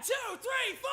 2, 3, 4!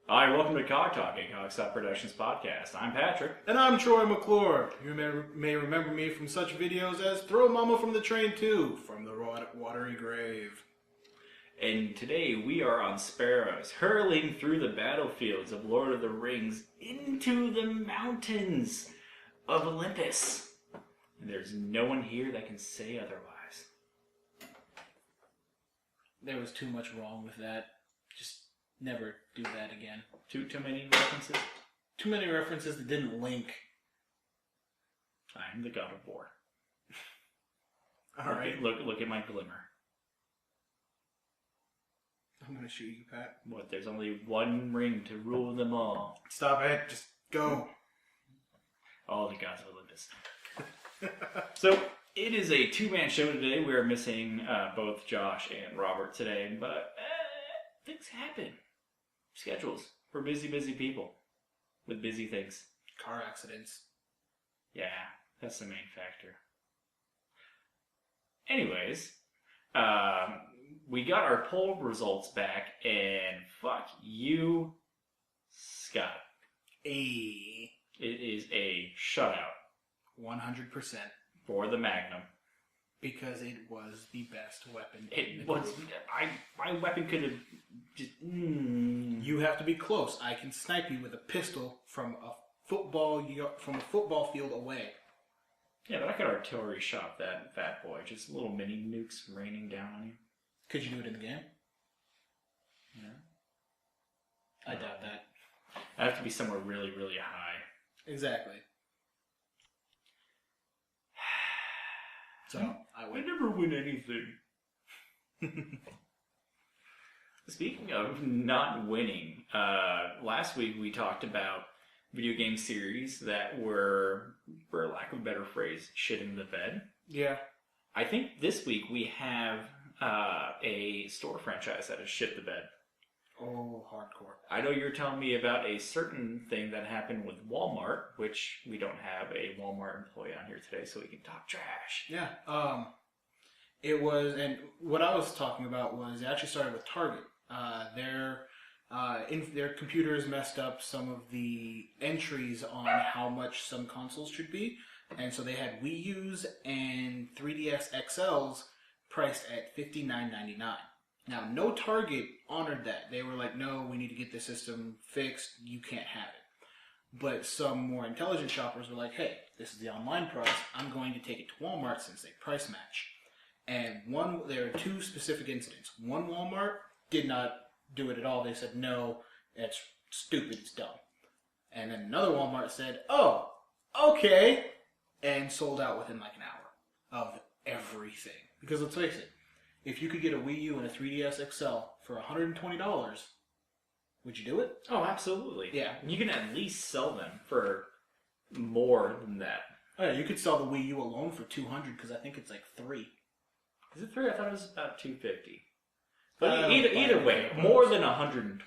Hi, welcome to Cog Talk, a Cogstop Productions podcast. I'm Patrick. And I'm Troy McClure. You may remember me from such videos as Throw Mama from the Train 2, From the Watery Grave. And today we are on sparrows, hurling through the battlefields of Lord of the Rings into the mountains of Olympus. And there's no one here that can say otherwise. There was too much wrong with that. Just never do that again. Too many references? Too many references that didn't link. I'm the god of war. Alright. Look at my glimmer. I'm gonna shoot you, Pat. What, there's only one ring to rule them all. Stop it. Just go. All the gods of Olympus. So, it is a two-man show today. We are missing both Josh and Robert today, but things happen. Schedules. We're busy people with busy things. Car accidents. Yeah, that's the main factor. Anyways, we got our poll results back, and fuck you, Scott. It It is a shutout 100%. for the Magnum. Because it was the best weapon. It was. My weapon could have just. You have to be close. I can snipe you with a pistol from a football field away. Yeah, but I could artillery shot that fat boy. Just little mini nukes raining down on you. Could you do it in the game? Yeah. I doubt that. I have to be somewhere really, really high. Exactly. So, I I win. never win anything. Speaking of not winning, last week we talked about video game series that were, for lack of a better phrase, shitting the bed. Yeah. I think this week we have a store franchise that has shit the bed. Oh, hardcore. I know you're telling me about a certain thing that happened with Walmart, which we don't have a Walmart employee on here today, so we can talk trash. Yeah. It was, and what I was talking about was it actually started with Target. Their computers messed up some of the entries on how much some consoles should be, and so they had Wii U's and 3DS XLs priced at $59.99. Now, no Target honored that. They were like, no, we need to get this system fixed. You can't have it. But some more intelligent shoppers were like, hey, this is the online price. I'm going to take it to Walmart since they price match. And there are two specific incidents. One Walmart did not do it at all. They said, no, that's stupid, it's dumb. And then another Walmart said, oh, okay, and sold out within like an hour of everything. Because let's face it, if you could get a Wii U and a 3DS XL for $120, would you do it? Oh, absolutely. Yeah. You can at least sell them for more than that. Oh, yeah, you could sell the Wii U alone for $200 because I think it's like $3. Is it 3? I thought it was about $250. But either way, more than $120.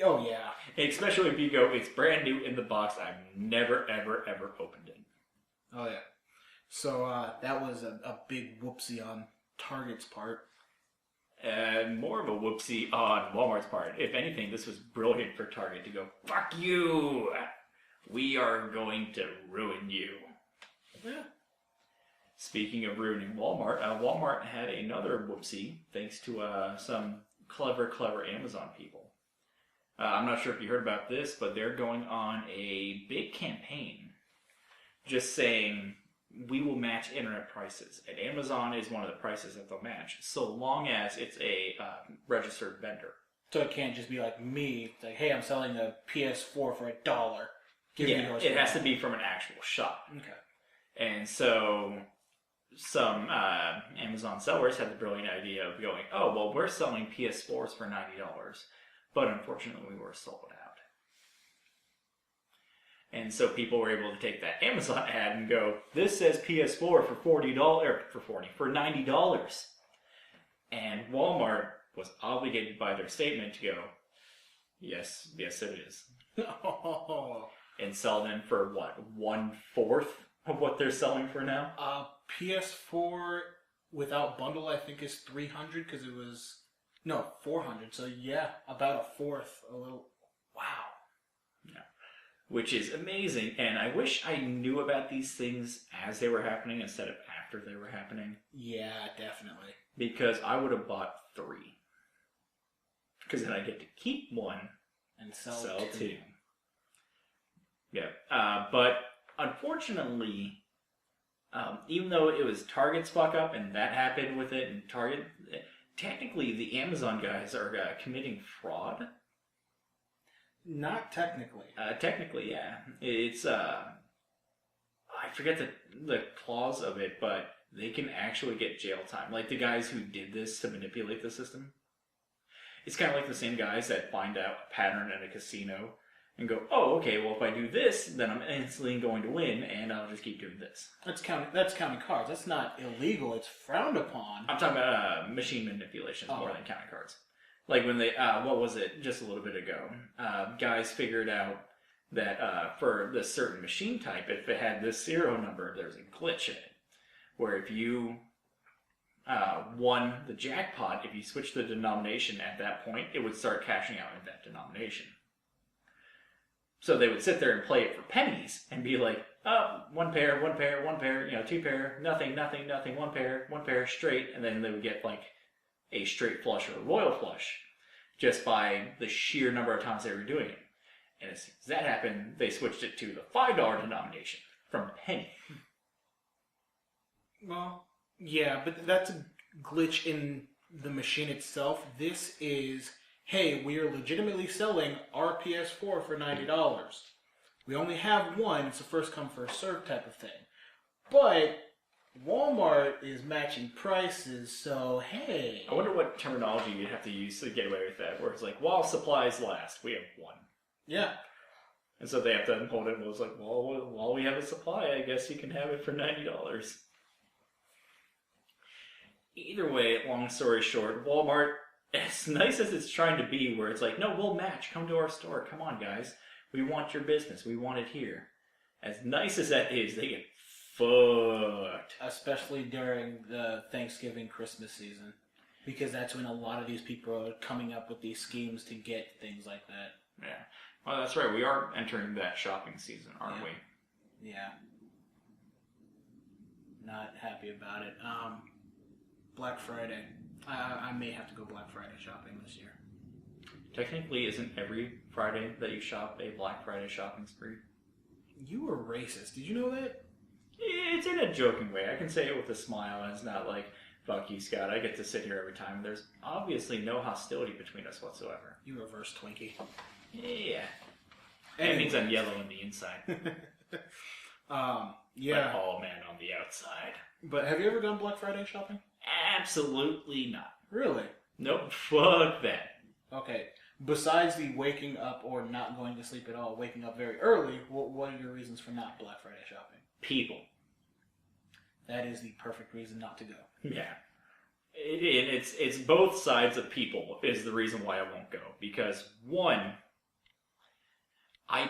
Oh, yeah. Especially if you go, it's brand new in the box. I've never, ever, ever opened it. Oh, yeah. So that was a big whoopsie on Target's part. And more of a whoopsie on Walmart's part. If anything, this was brilliant for Target to go, fuck you! We are going to ruin you. Yeah. Speaking of ruining Walmart, Walmart had another whoopsie thanks to some clever Amazon people. I'm not sure if you heard about this, but they're going on a big campaign just saying, we will match internet prices. And Amazon is one of the prices that they'll match, so long as it's a registered vendor. So it can't just be like me. It's like, hey, I'm selling a PS4 for $1. Give me yours. It has to be from an actual shop. Okay. And so some Amazon sellers had the brilliant idea of going, oh, well, we're selling PS4s for $90. But unfortunately, we were sold out. And so people were able to take that Amazon ad and go, this says PS4 for for $90. And Walmart was obligated by their statement to go, yes, it is. Oh. And sell them for what, 1/4 of what they're selling for now? PS4 without bundle, I think, is $300 because it was $400. So yeah, about a fourth. A little. Wow. Yeah. Which is amazing, and I wish I knew about these things as they were happening instead of after they were happening. Yeah, definitely. Because I would have bought 3. Because then I get to keep 1 and sell 2. Yeah, but unfortunately, even though it was Target's fuck up and that happened with it, and Target, technically the Amazon guys are committing fraud. Not technically. Technically, yeah. It's, I forget the clause of it, but they can actually get jail time. Like the guys who did this to manipulate the system. It's kind of like the same guys that find out a pattern at a casino and go, oh, okay, well, if I do this, then I'm instantly going to win, and I'll just keep doing this. That's counting cards. That's not illegal. It's frowned upon. I'm talking about machine manipulations more than counting cards. Like when they, what was it, just a little bit ago, guys figured out that for this certain machine type, if it had this serial number, there's a glitch in it. Where if you won the jackpot, if you switched the denomination at that point, it would start cashing out in that denomination. So they would sit there and play it for pennies and be like, oh, 1 pair, 1 pair, 1 pair, 2 pair, nothing, 1 pair, straight, and then they would get like a straight flush or a royal flush just by the sheer number of times they were doing it. And as that happened, they switched it to the $5 denomination from penny. Well, yeah, but that's a glitch in the machine itself. This is, hey, we are legitimately selling our PS4 for $90. We only have one. It's a first come, first served type of thing. But Walmart is matching prices, so hey. I wonder what terminology you'd have to use to get away with that, where it's like, while supplies last, we have one. Yeah. And so they have to hold it and was like, well, while we have a supply, I guess you can have it for $90. Either way, long story short, Walmart, as nice as it's trying to be, where it's like, no, we'll match, come to our store, come on guys, we want your business, we want it here. As nice as that is, they get fucked. Especially during the Thanksgiving, Christmas season. Because that's when a lot of these people are coming up with these schemes to get things like that. Yeah. Well, that's right. We are entering that shopping season, aren't we? Yeah. Not happy about it. Black Friday. I may have to go Black Friday shopping this year. Technically, isn't every Friday that you shop a Black Friday shopping spree? You were racist. Did you know that? It's in a joking way. I can say it with a smile, and it's not like, fuck you, Scott. I get to sit here every time. There's obviously no hostility between us whatsoever. You reverse Twinkie. Yeah. That means I'm yellow on the inside. Yeah. But all man on the outside. But have you ever done Black Friday shopping? Absolutely not. Really? Nope. Fuck that. Okay. Besides the waking up or not going to sleep at all, waking up very early, what are your reasons for not Black Friday shopping? People. That is the perfect reason not to go. Yeah. It's both sides of people is the reason why I won't go. Because, one, I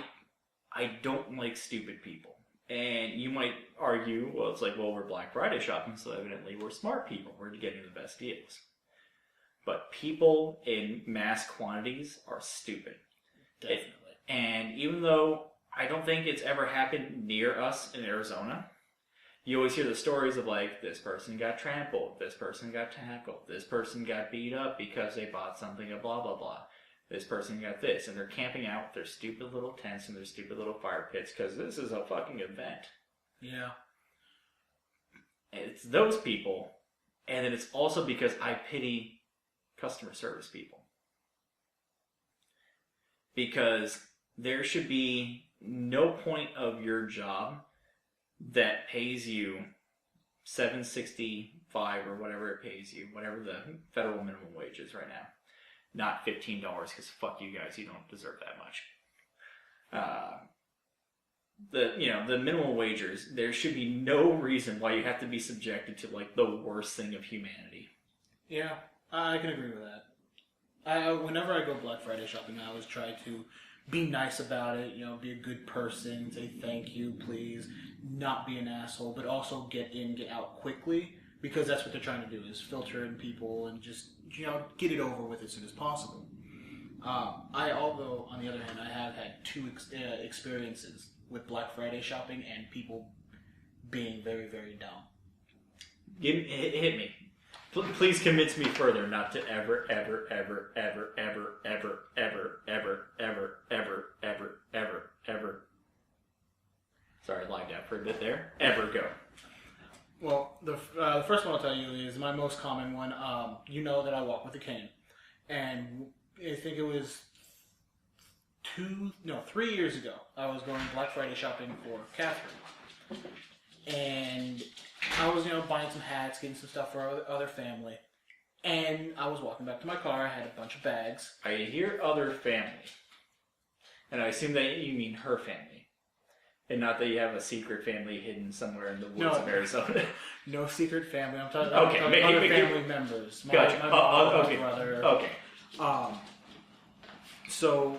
don't like stupid people. And you might argue, well, it's like, well, we're Black Friday shopping, so evidently we're smart people. We're getting the best deals. But people in mass quantities are stupid. Definitely. And even though I don't think it's ever happened near us in Arizona, you always hear the stories of like, this person got trampled, this person got tackled, this person got beat up because they bought something and blah, blah, blah. This person got this, and they're camping out their stupid little tents and their stupid little fire pits because this is a fucking event. Yeah. It's those people, and then it's also because I pity customer service people. Because there should be no point of your job that pays you $7.65 or whatever it pays you, whatever the federal minimum wage is right now. not $15 because fuck you guys, you don't deserve that much. The minimum wagers, there should be no reason why you have to be subjected to like the worst thing of humanity. Yeah, I can agree with that. Whenever I go Black Friday shopping, I always try to be nice about it, be a good person, say thank you, please, not be an asshole, but also get in, get out quickly, because that's what they're trying to do, is filter in people and just, get it over with as soon as possible. Although, on the other hand, I have had two experiences with Black Friday shopping and people being very, very dumb. Hit me. Please convince me further not to ever, ever, ever, ever, ever, ever, ever, ever, ever, ever, ever, ever, ever. Sorry, I lagged out for a bit there. Ever go. Well, the first one I'll tell you is my most common one. You know that I walk with a cane. And I think it was 3 years ago, I was going Black Friday shopping for Catherine. And I was, buying some hats, getting some stuff for our other family. And I was walking back to my car. I had a bunch of bags. I hear other family. And I assume that you mean her family. And not that you have a secret family hidden somewhere in the woods of Arizona. No secret family. I'm talking okay, other family members. Gotcha. My mom, okay. my brother. Okay. So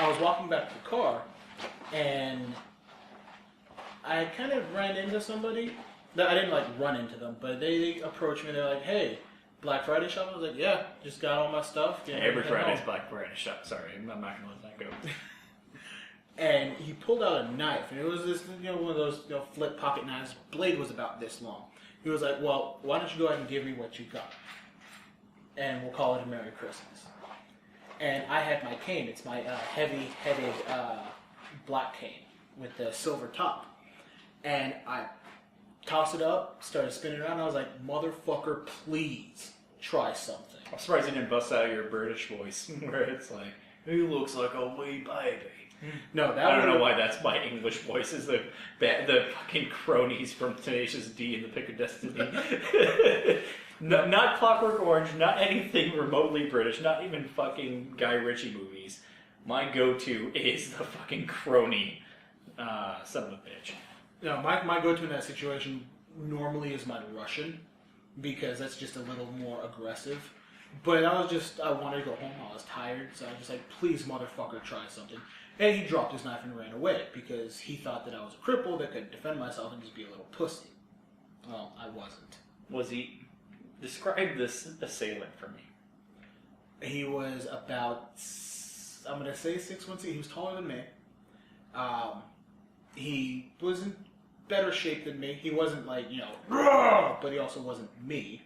I was walking back to the car, and I kind of ran into somebody. I didn't run into them, but they approached me. They're like, "Hey, Black Friday shop?" I was like, "Yeah, just got all my stuff." Every Friday's Black Friday shop. Sorry, I'm not gonna let that go. And he pulled out a knife, and it was this, one of those flip pocket knives. Blade was about this long. He was like, "Well, why don't you go ahead and give me what you got, and we'll call it a Merry Christmas." And I had my cane. It's my heavy-headed black cane with the silver top. And I tossed it up, started spinning around. And I was like, "Motherfucker, please try something." I'm surprised you didn't bust out your British voice, where it's like, "He looks like a wee baby." No, I don't know why that's my English voice. Is the fucking cronies from Tenacious D and the Pick of Destiny. Not Clockwork Orange, not anything remotely British, not even fucking Guy Ritchie movies. My go-to is the fucking crony son of a bitch. No, my go-to in that situation normally is my Russian, because that's just a little more aggressive. But I wanted to go home. I was tired, so I was just like, "Please, motherfucker, try something." And he dropped his knife and ran away because he thought that I was a cripple that could defend myself and just be a little pussy. Well, I wasn't. Was he? Describe this assailant for me. He was about, I'm going to say 6'1". He was taller than me. He was in better shape than me. He wasn't but he also wasn't me.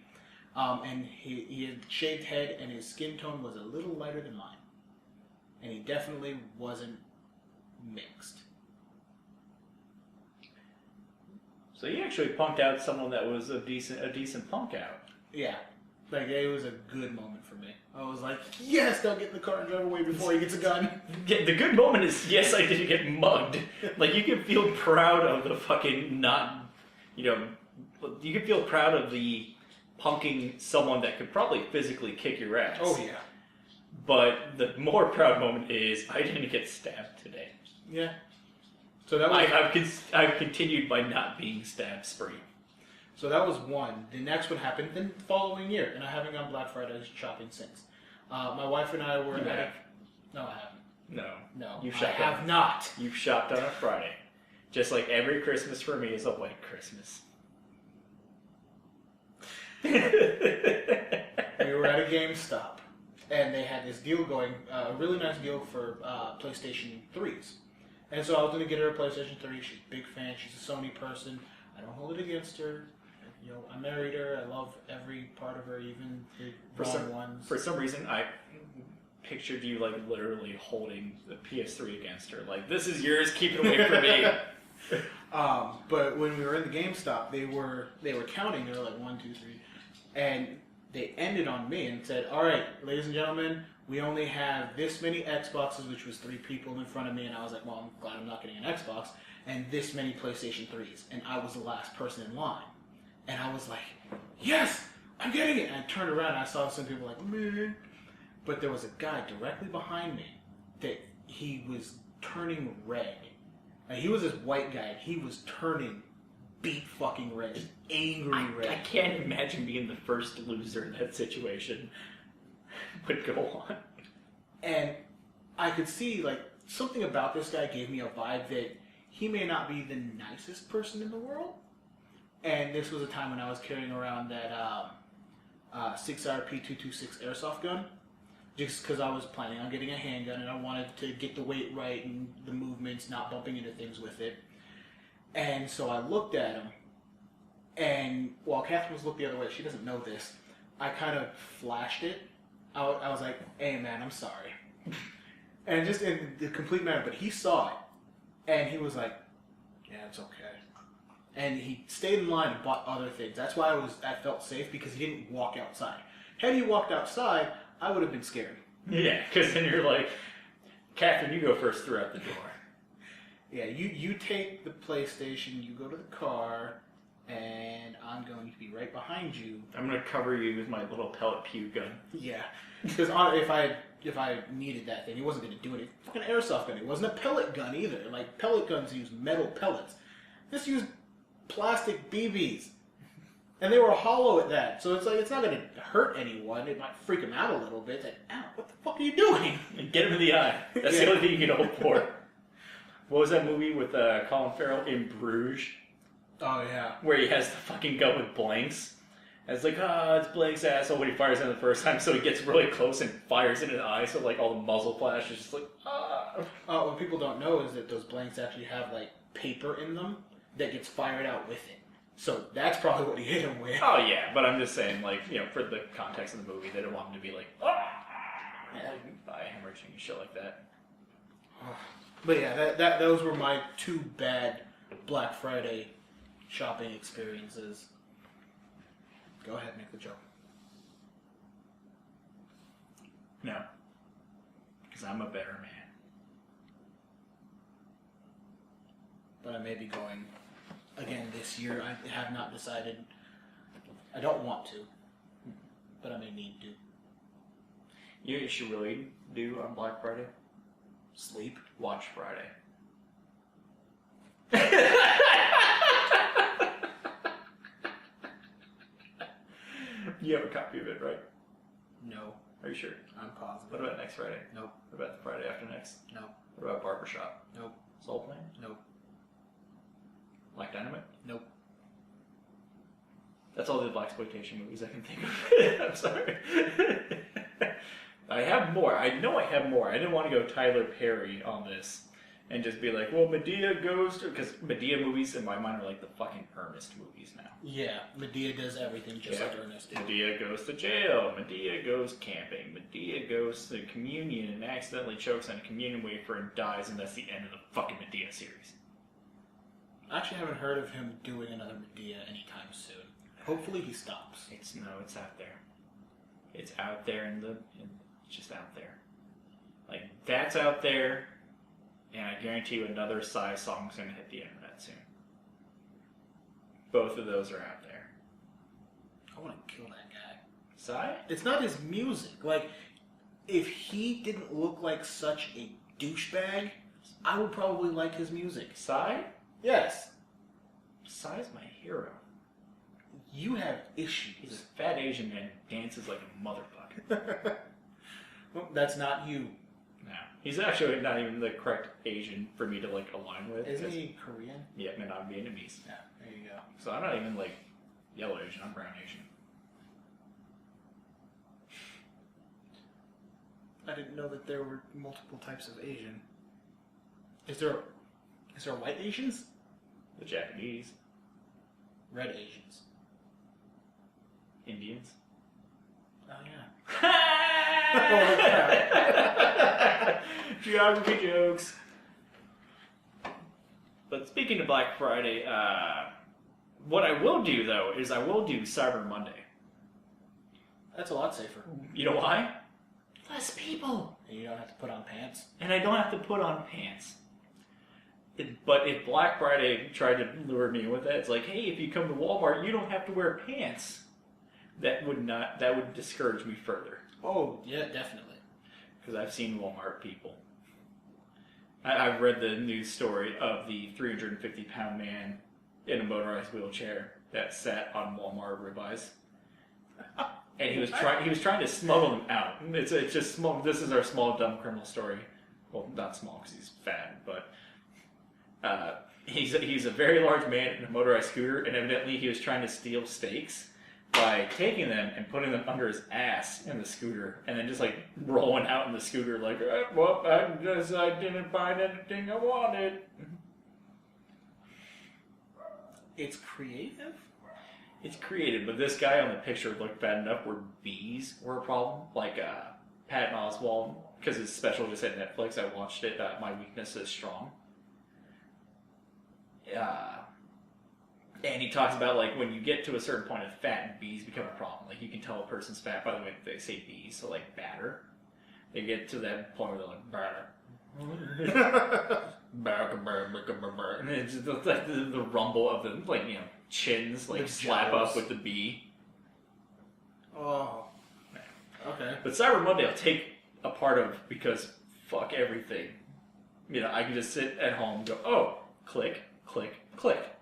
And he had shaved head, and his skin tone was a little lighter than mine. And he definitely wasn't mixed. So you actually punked out someone that was a decent punk out. Yeah. It was a good moment for me. I was like, "Yes, they'll get in the car and drive away before he gets a gun." Yeah, the good moment is, yes, I didn't get mugged. You can feel proud of the fucking you can feel proud of the punking someone that could probably physically kick your ass. Oh, yeah. But the more proud moment is, I didn't get stabbed today. Yeah. So that was... I've continued by not being stabbed spree. So that was one. The next one happened the following year, and I haven't gone Black Friday shopping since. My wife and I were... You have? No, I haven't. No. I have not. You've shopped on a Friday. Just like every Christmas for me is a white Christmas. We were at a GameStop, and they had this deal going, a really nice deal for PlayStation 3s. And so I was going to get her a PlayStation 3. She's a big fan. She's a Sony person. I don't hold it against her. I married her. I love every part of her, even the wrong ones. For some reason, I pictured you literally holding the PS3 against her. This is yours. Keep it away from me. But when we were in the GameStop, they were counting. They were like 1, 2, 3, and they ended on me and said, "All right, ladies and gentlemen, we only have this many Xboxes," which was 3 people in front of me, and I was like, "Well, I'm glad I'm not getting an Xbox," and this many PlayStation 3s, and I was the last person in line, and I was like, "Yes, I'm getting it!" And I turned around and I saw some people like, "Meh," but there was a guy directly behind me that he was turning red. Like, he was this white guy, and he was turning beet fucking red, angry red. I can't imagine being the first loser in that situation. But go on. And I could see, like, something about this guy gave me a vibe that he may not be the nicest person in the world. And this was a time when I was carrying around that 6RP226 airsoft gun. Just because I was planning on getting a handgun and I wanted to get the weight right and the movements, not bumping into things with it. And so I looked at him, and while Catherine was looking the other way, she doesn't know this, I kind of flashed it. I was like, hey man, I'm sorry. And just in the complete manner, but he saw it, and he was like, yeah, it's okay. And he stayed in line and bought other things. That's why I felt safe, because he didn't walk outside. Had he walked outside, I would have been scared. Yeah, because then you're like, Catherine, you go first throughout the door. Yeah, you take the PlayStation, you go to the car, and I'm going to be right behind you. I'm going to cover you with my little pellet pew gun. Yeah, because if I needed that thing, it wasn't going to do anything. Fucking airsoft gun. It wasn't a pellet gun either. Like, pellet guns use metal pellets. This used plastic BBs. And they were hollow at that. So it's like, it's not going to hurt anyone. It might freak them out a little bit. It's like, ow, what the fuck are you doing? Get him in the eye. That's the only thing you can hope for. What was that movie with Colin Farrell, In Bruges? Oh, yeah. Where he has the fucking gun with blanks. And it's like, it's blanks asshole when he fires in the first time, so he gets really close and fires in his eye, so like all the muzzle flash is just like, What people don't know is that those blanks actually have like paper in them that gets fired out with it. So that's probably what he hit him with. Oh yeah, but I'm just saying, like, you know, for the context of the movie, they didn't want him to be like, by hemorrhaging and shit like that. But yeah, those were my two bad Black Friday shopping experiences. Go ahead, make the joke. No. Because I'm a better man. But I may be going again this year. I have not decided. I don't want to, but I may need to. You know what you should really do on Black Friday? Sleep. Watch Friday. You have a copy of it, right? No. Are you sure? I'm positive. What about next Friday? Nope. What about the Friday after next? Nope. What about Barbershop? Nope. Soul Plane? Nope. Black Dynamite? Nope. That's all the blaxploitation movies I can think of. I'm sorry. I have more. I know I have more. I didn't want to go Tyler Perry on this and just be like, well, Medea goes to... Because Medea movies, in my mind, are like the fucking Ernest movies now. Yeah, Medea does everything just like Ernest did. Medea goes to jail. Medea goes camping. Medea goes to communion and accidentally chokes on a communion wafer and dies, and that's the end of the fucking Medea series. I actually haven't heard of him doing another Medea anytime soon. Hopefully he stops. It's out there. It's out there it's just out there. Like, that's out there, and I guarantee you another Psy song's gonna hit the internet soon. Both of those are out there. I want to kill that guy. Psy? It's not his music. Like, if he didn't look like such a douchebag, I would probably like his music. Psy? Yes. Psy's my hero. You have issues. He's a fat Asian man who dances like a motherfucker. Well, that's not you. No. He's actually not even the correct Asian for me to, like, align with. Isn't he Korean? Yeah, and I'm Vietnamese. Yeah, there you go. So I'm not even, like, yellow Asian, I'm brown Asian. I didn't know that there were multiple types of Asian. Is there white Asians? The Japanese. Red Asians. Indians. Oh, yeah. Geography jokes. But speaking of Black Friday, what I will do, though, is I will do Cyber Monday. That's a lot safer. You know why? Less people. And you don't have to put on pants. And I don't have to put on pants. But if Black Friday tried to lure me with that, it's like, hey, if you come to Walmart, you don't have to wear pants. That would discourage me further. Oh, yeah, definitely. because I've seen Walmart people. I've read the news story of the 350-pound man in a motorized wheelchair that sat on Walmart ribeyes, and he was trying to smuggle them out. It's just small. This is our small dumb criminal story. Well, not small because he's fat, but he's a very large man in a motorized scooter, and evidently he was trying to steal steaks by taking them and putting them under his ass in the scooter, and then just like rolling out in the scooter like, well, I guess I didn't find anything I wanted. It's creative? It's creative, but this guy on the picture looked bad enough where bees were a problem. Like Patton Oswalt, because his special just hit Netflix, I watched it, My Weakness is Strong. And he talks about like when you get to a certain point of fat, bees become a problem. Like you can tell a person's fat by the way they say bees, so like batter. They get to that point where they're like batter. And it's just like the rumble of the like chins like slap up with the bee. Oh, okay. But Cyber Monday I'll take a part of because fuck everything. I can just sit at home and go, oh, click, click, click.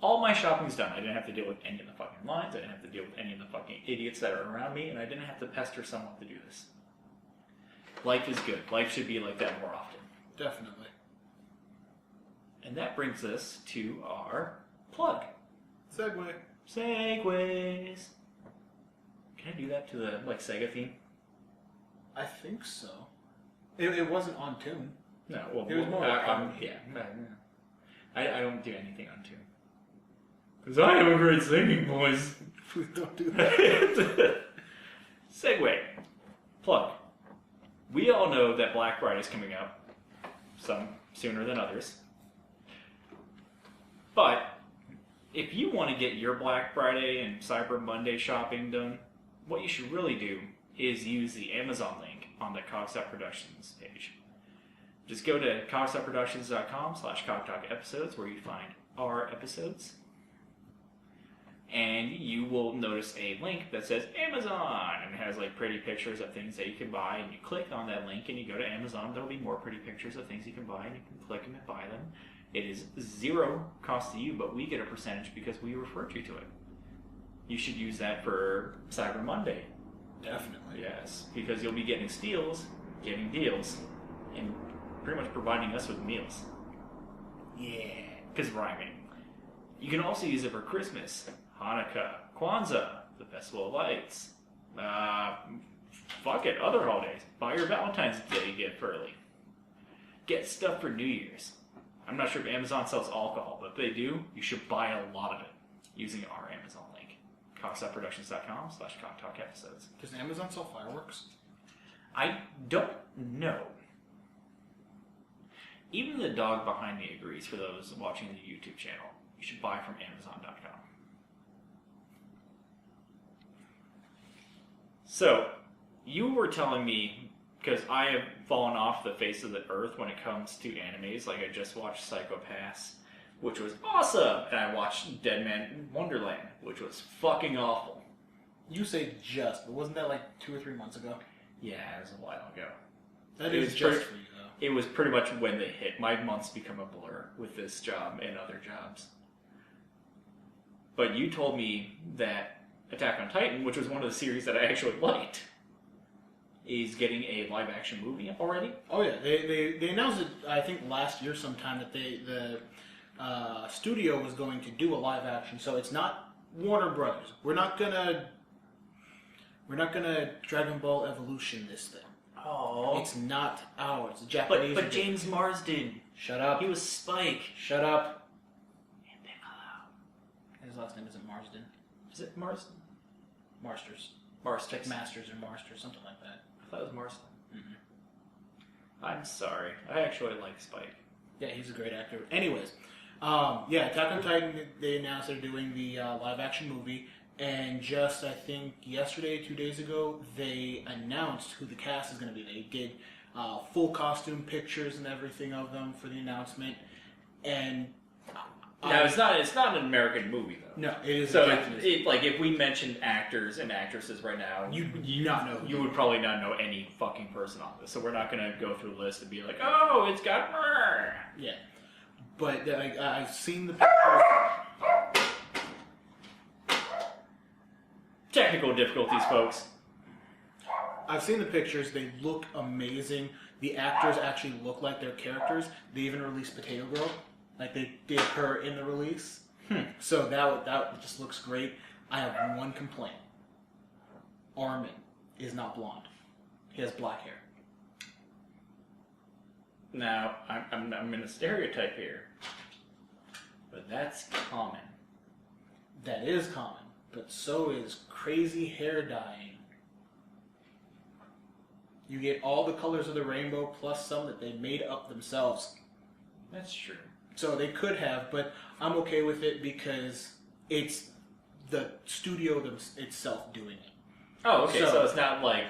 All my shopping's done. I didn't have to deal with any of the fucking lines. I didn't have to deal with any of the fucking idiots that are around me, and I didn't have to pester someone to do this. Life is good. Life should be like that more often. Definitely. And that brings us to our plug. Segway. Segways. Can I do that to the Sega theme? I think so. It wasn't on tune. No, well, it was more yeah. I don't do anything on tune. Because I have a great singing voice. Please don't do that. Segway. Plug. We all know that Black Friday is coming up. Some sooner than others. But if you want to get your Black Friday and Cyber Monday shopping done, what you should really do is use the Amazon link on the Cogstar Productions page. Just go to cogstarproductions.com/CogTalkEpisodes where you find our episodes. And you will notice a link that says Amazon, and it has pretty pictures of things that you can buy, and you click on that link and you go to Amazon. There'll be more pretty pictures of things you can buy, and you can click them and buy them. It is zero cost to you, but we get a percentage because we referred you to it. You should use that for Cyber Monday. Definitely. Yes, because you'll be getting steals, getting deals, and pretty much providing us with meals. Yeah. Because rhyming. You can also use it for Christmas, Hanukkah, Kwanzaa, the Festival of Lights. Fuck it, other holidays. Buy your Valentine's Day gift early. Get stuff for New Year's. I'm not sure if Amazon sells alcohol, but if they do, you should buy a lot of it using our Amazon link. cogstarproductions.com/CogTalkEpisodes. Does Amazon sell fireworks? I don't know. Even the dog behind me agrees for those watching the YouTube channel. You should buy from Amazon.com. So, you were telling me, because I have fallen off the face of the earth when it comes to animes, like I just watched Psycho Pass, which was awesome, and I watched Dead Man Wonderland, which was fucking awful. You say just, but wasn't that 2 or 3 months ago? Yeah, it was a while ago. That is just for you, though. It was pretty much when they hit. My months become a blur with this job and other jobs. But you told me that Attack on Titan, which was one of the series that I actually liked, is getting a live-action movie already. Oh yeah, they announced it. I think last year sometime that the studio was going to do a live-action. So it's not Warner Brothers. We're not gonna Dragon Ball Evolution this thing. Oh, it's not ours. It's Japanese. But James Marsden. Shut up. He was Spike. Shut up. And His last name isn't Marsden. Is it Marsden? Marsters. Marsters. Like Masters or Marsters, something like that. I thought it was Marsden. Mm-hmm. I'm sorry. I actually like Spike. Yeah, he's a great actor. Anyways, Attack on Titan, they announced they're doing the live-action movie, and just, I think, yesterday, 2 days ago, they announced who the cast is going to be. They did full costume pictures and everything of them for the announcement, and Now, it's not an American movie, though. No, it is. So, like, if we mentioned actors and actresses right now, you not know. You would probably not know any fucking person on this. So we're not going to go through a list and be like, oh, it's got murder. Yeah. But I've seen the pictures. Technical difficulties, folks. I've seen the pictures. They look amazing. The actors actually look like their characters. They even released Potato Girl. Like they did her in the release. So that just looks great. I have one complaint. Armin is not blonde. He has black hair. Now, I'm in a stereotype here. But that's common. That is common. But so is crazy hair dyeing. You get all the colors of the rainbow plus some that they made up themselves. That's true. So they could have, but I'm okay with it because it's the studio itself doing it. Oh, okay. So it's not like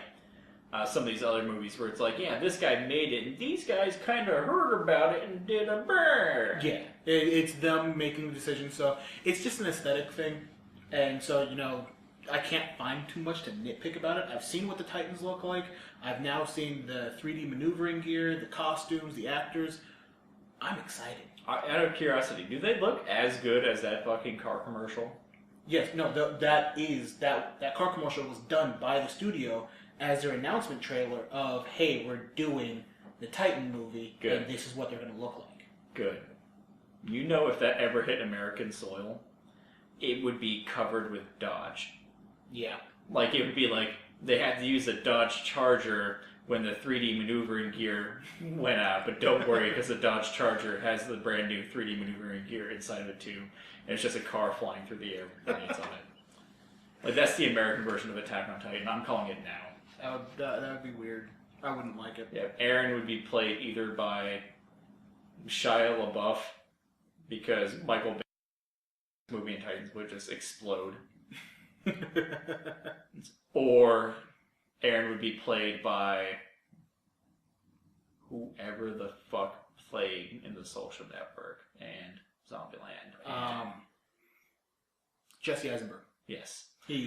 some of these other movies where it's like, yeah, this guy made it, and these guys kind of heard about it and did a burn. Yeah, it's them making the decision. So it's just an aesthetic thing. And so, I can't find too much to nitpick about it. I've seen what the Titans look like. I've now seen the 3D maneuvering gear, the costumes, the actors. I'm excited. Out of curiosity, do they look as good as that fucking car commercial? Yes, no, that car commercial was done by the studio as their announcement trailer of, hey, we're doing the Titan movie, Good. and this is what they're going to look like. Good. If that ever hit American soil, it would be covered with Dodge. Yeah. Like, it would be like they had to use a Dodge Charger when the 3D maneuvering gear went out, but don't worry, because the Dodge Charger has the brand new 3D maneuvering gear inside of it too, and it's just a car flying through the air with grenades on it. Like, that's the American version of Attack on Titan. I'm calling it now. That would be weird. I wouldn't like it. Yeah, Aaron would be played either by Shia LaBeouf, because Michael Bay's movie in Titans would just explode. Or Aaron would be played by whoever the fuck played in The Social Network and Zombieland. And Jesse Eisenberg. yes.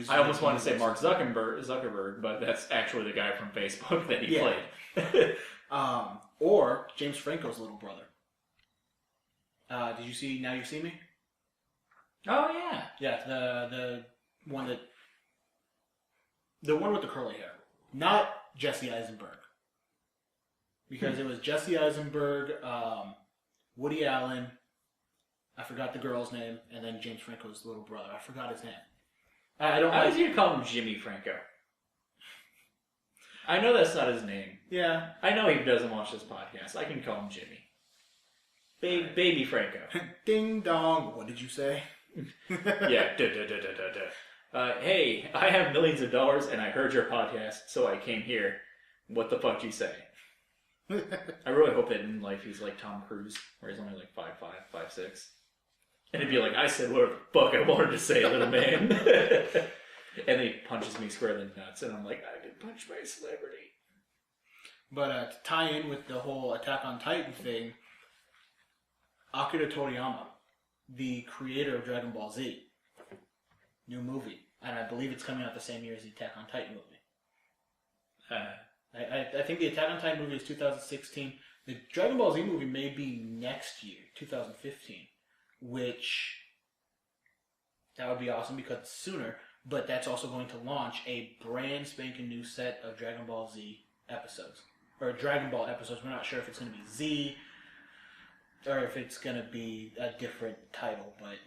I almost wanted to say Mark Zuckerberg, but that's actually the guy from Facebook that he played. Or James Franco's little brother. Did you see Now You See Me? Oh, yeah. Yeah, the one with the curly hair. Not Jesse Eisenberg. Because it was Jesse Eisenberg, Woody Allen, I forgot the girl's name, and then James Franco's little brother. I forgot his name. I was going to call him Jimmy Franco. I know that's not his name. Yeah. I know he doesn't watch this podcast. I can call him Jimmy. Baby Franco. Ding dong. What did you say? Yeah. Hey, I have millions of dollars and I heard your podcast, so I came here. What the fuck do you say? I really hope that in life he's like Tom Cruise, where he's only like 5'5", 5'6". And it'd be like, I said whatever the fuck I wanted to say, little man. And then he punches me square in the nuts, and I'm like, I did punch my celebrity. But to tie in with the whole Attack on Titan thing, Akira Toriyama, the creator of Dragon Ball Z, new movie. And I believe it's coming out the same year as the Attack on Titan movie. I think the Attack on Titan movie is 2016. The Dragon Ball Z movie may be next year, 2015, which that would be awesome because it's sooner, but that's also going to launch a brand spanking new set of Dragon Ball Z episodes. Or Dragon Ball episodes. We're not sure if it's going to be Z or if it's going to be a different title, but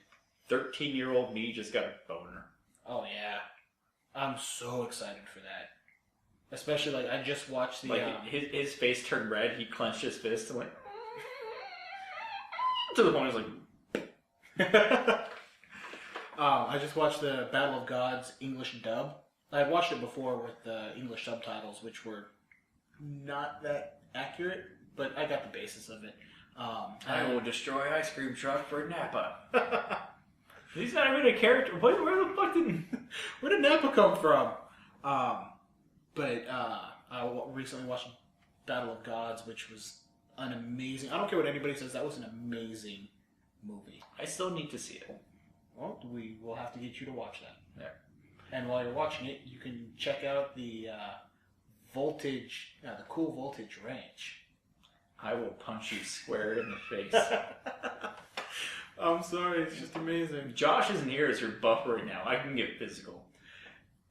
13-year-old me just got a boner. Oh yeah. I'm so excited for that. Especially, like, I just watched the... his face turned red, he clenched his fist and went... to the point he was like... I just watched the Battle of Gods English dub. I had watched it before with the English subtitles, which were not that accurate, but I got the basis of it. I will destroy ice cream truck for Nappa. He's not even a character. Where the fuck where did Nappa come from? But I recently watched Battle of Gods, which was an amazing... I don't care what anybody says, that was an amazing movie. I still need to see it. Well, we will have to get you to watch that. Yeah. And while you're watching it, you can check out the voltage, the cool voltage range. I will punch you square in the face. I'm sorry, it's just amazing. Josh isn't here as you're buffering now. I can get physical.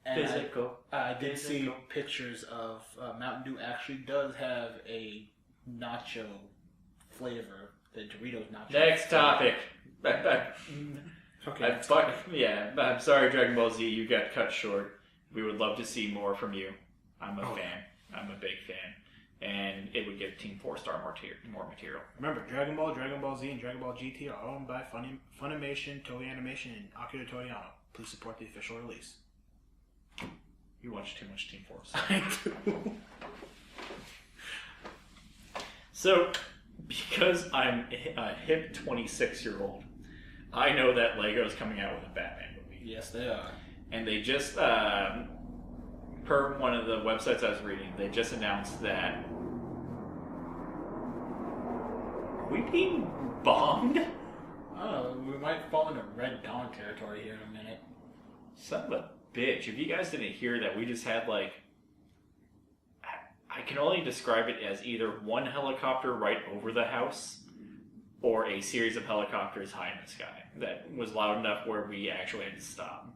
And Physical. I did see pictures of Mountain Dew actually does have a nacho flavor, the Doritos nacho. Next topic. Okay. I'm sorry, Dragon Ball Z, you got cut short. We would love to see more from you. I'm a fan. I'm a big fan. And it would give Team 4-Star more material. Remember, Dragon Ball Z, and Dragon Ball GT are owned by Funimation, Toei Animation, and Akira Toriyama. Please support the official release. You watch too much Team 4-Star. I do. So, because I'm a hip 26-year-old, I know that Lego is coming out with a Batman movie. Yes, they are. And they just, per one of the websites I was reading, they just announced that... Are we being bombed? Oh, we might fall into Red Dawn territory here in a minute. Son of a bitch. If you guys didn't hear that, we just had like... I can only describe it as either one helicopter right over the house or a series of helicopters high in the sky that was loud enough where we actually had to stop.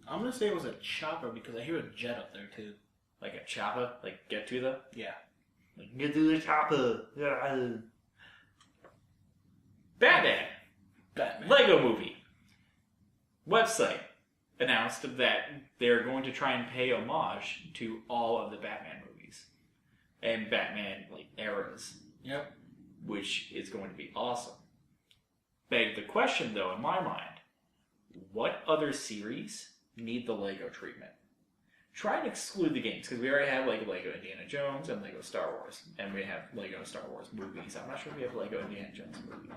I'm going to say it was a chopper because I hear a jet up there too. Like a chopper? Like get to the? Yeah. Like, get to the chopper. Batman. Lego movie. Website announced that they're going to try and pay homage to all of the Batman movies. And Batman, like, eras. Yep. Which is going to be awesome. Beg the question, though, in my mind, what other series need the Lego treatment? Try and exclude the games, because we already have like Lego Indiana Jones and Lego Star Wars, and we have Lego Star Wars movies. I'm not sure if we have Lego Indiana Jones movie.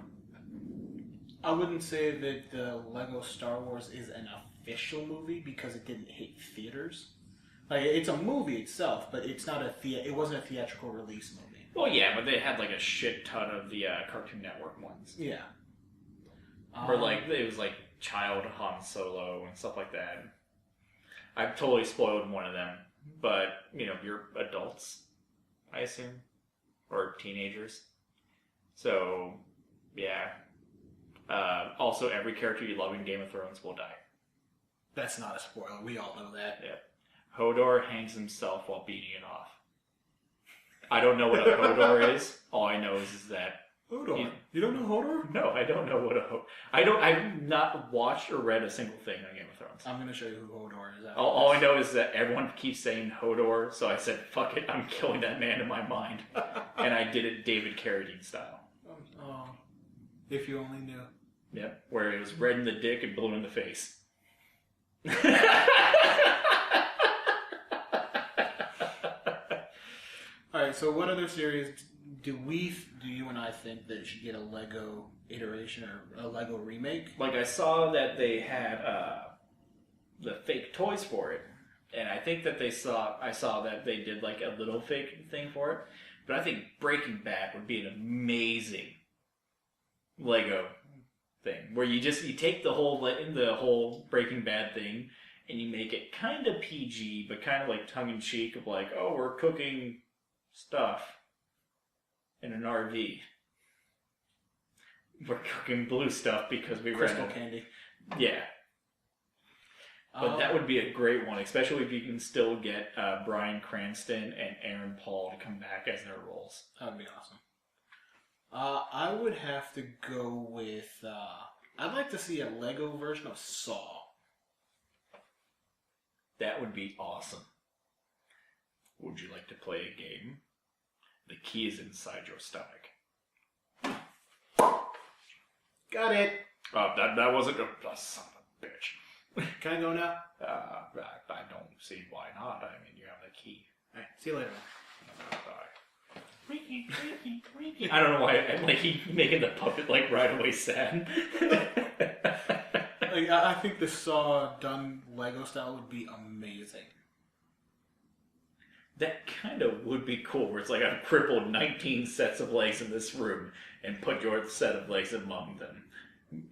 I wouldn't say that the Lego Star Wars is an official movie because it didn't hit theaters. Like, it's a movie itself, but it's not it wasn't a theatrical release movie. Well, yeah, but they had like a shit ton of the Cartoon Network ones. Yeah. Or like, it was like Child Han Solo and stuff like that. I've totally spoiled one of them, but, you know, you're adults, I assume, or teenagers. So, yeah. Also, every character you love in Game of Thrones will die. That's not a spoiler. We all know that. Yeah. Hodor hangs himself while beating it off. I don't know what a Hodor is. All I know is that... Hodor? You don't know Hodor? No, I don't know what a Hodor... I've not watched or read a single thing on Game of Thrones. I'm going to show you who Hodor is. All I know is that everyone keeps saying Hodor, so I said, fuck it, I'm killing that man in my mind. And I did it David Carradine style. Oh, if you only knew. Yep, where it was red in the dick and blue in the face. Alright, so what other series do you and I think that should get a Lego iteration or a Lego remake? Like, I saw that they had the fake toys for it. And I think that I saw that they did like a little fake thing for it. But I think Breaking Bad would be an amazing Lego thing. Where you take the whole Breaking Bad thing and you make it kind of PG, but kind of like tongue-in-cheek of like, oh, we're cooking stuff in an RV. We're cooking blue stuff because we Crystal candy. Yeah. But that would be a great one, especially if you can still get Bryan Cranston and Aaron Paul to come back as their roles. That would be awesome. I would have to go with... I'd like to see a Lego version of Saw. That would be awesome. Would you like to play a game? The key is inside your stomach. Got it. Oh, that wasn't a son of a bitch. Can I go now? I don't see why not. I mean, you have the key. Alright, see you later. Bye. I don't know why. Like, he making the puppet like right away sad. Like, I think the Saw done Lego style would be amazing. That kind of would be cool, where it's like I've crippled 19 sets of legs in this room and put your set of legs among them.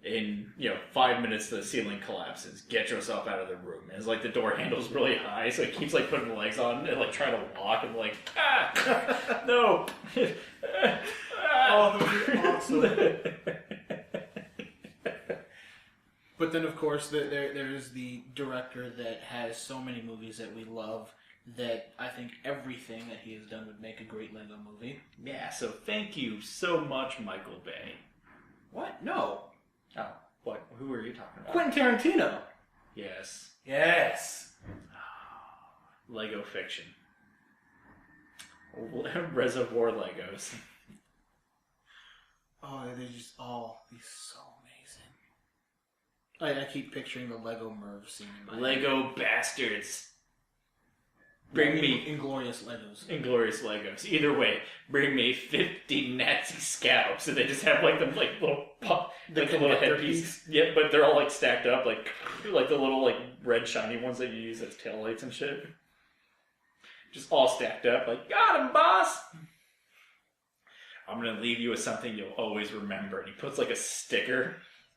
in 5 minutes the ceiling collapses. Get yourself out of the room. And it's like the door handle's really high, so he keeps like putting legs on and like trying to walk and like no. Oh, that would be awesome. But then, of course, there's the director that has so many movies that we love that I think everything that he has done would make a great Lego movie. Yeah, so thank you so much, Michael Bay. What? No. Oh, what? Who are you talking about? Quentin Tarantino. Yes. Yes. Lego fiction. Reservoir Legos. Oh, they're just all these so amazing. I keep picturing the Lego Merv scene in my Lego bastards. Bring me Inglorious Legos. Inglorious Legos. Either way, bring me 50 Nazi scalps, and they just have like the little the little headpieces. Yeah, but they're all like stacked up, like the little like red shiny ones that you use as taillights and shit. Just all stacked up, like got him, boss. I'm gonna leave you with something you'll always remember. And he puts like a sticker,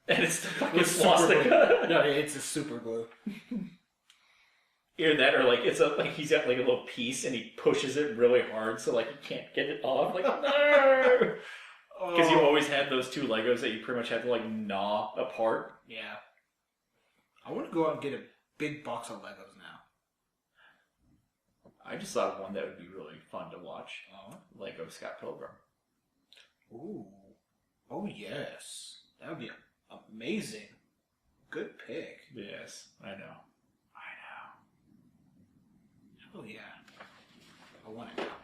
and it's the fucking swastika. No, it's a super glue. Either that, or like it's like he's got like a little piece, and he pushes it really hard, so like you can't get it off. Like no, because you always had those two Legos that you pretty much had to like gnaw apart. Yeah. I want to go out and get a big box of Legos now. I just thought of one that would be really fun to watch. Lego Scott Pilgrim. Ooh. Oh yes, that would be amazing. Good pick. Yes, I know. Oh yeah. I want it now.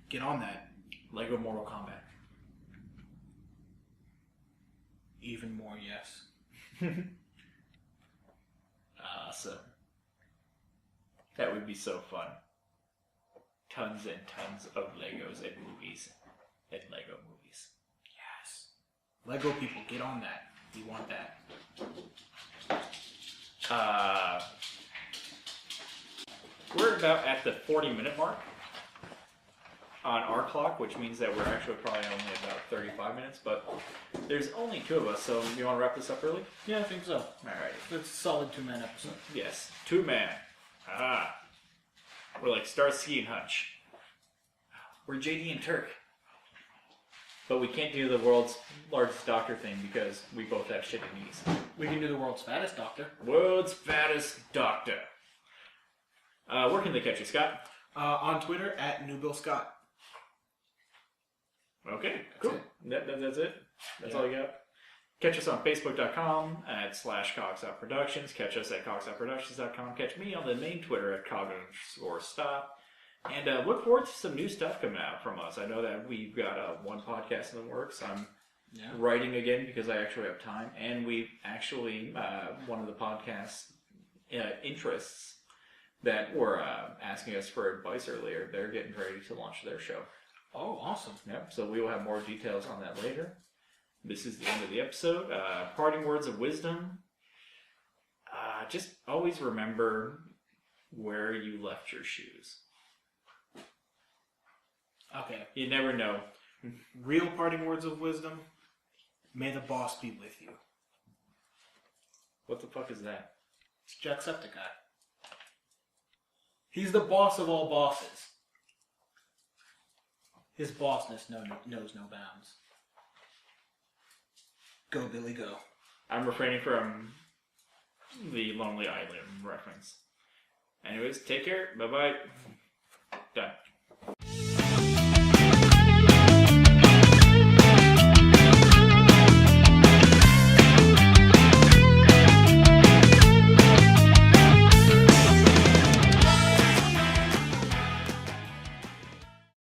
Get on that. Lego Mortal Kombat. Even more yes. Awesome. That would be so fun. Tons and tons of Legos and movies. And Lego movies. Yes. Lego people, get on that. We want that. We're about at the 40-minute mark on our clock, which means that we're actually probably only about 35 minutes, but there's only two of us, so you want to wrap this up early? Yeah, I think so. Alright. It's a solid 2-man episode. Yes, 2-man. We're like Starsky and Hutch. We're JD and Turk. But we can't do the world's largest doctor thing because we both have shitty knees. We can do the world's fattest doctor. World's fattest doctor. Where can they catch you, Scott? On Twitter at NewBillScott. Okay, cool. That's it. That's all you got. Catch us on Facebook.com at /CogsOutProductions. Catch us at CogsOutProductions.com. Catch me on the main Twitter at Cog_stop. And look forward to some new stuff coming out from us. I know that we've got one podcast in the works. I'm writing again because I actually have time. And we've actually, one of the podcast interests that were asking us for advice earlier, they're getting ready to launch their show. Oh, awesome. Yep, so we will have more details on that later. This is the end of the episode. Parting words of wisdom. Just always remember where you left your shoes. Okay. You never know. Real parting words of wisdom. May the boss be with you. What the fuck is that? It's Jacksepticeye. He's the boss of all bosses. His bossness knows no bounds. Go, Billy, go. I'm refraining from the Lonely Island reference. Anyways, take care. Bye-bye. Done.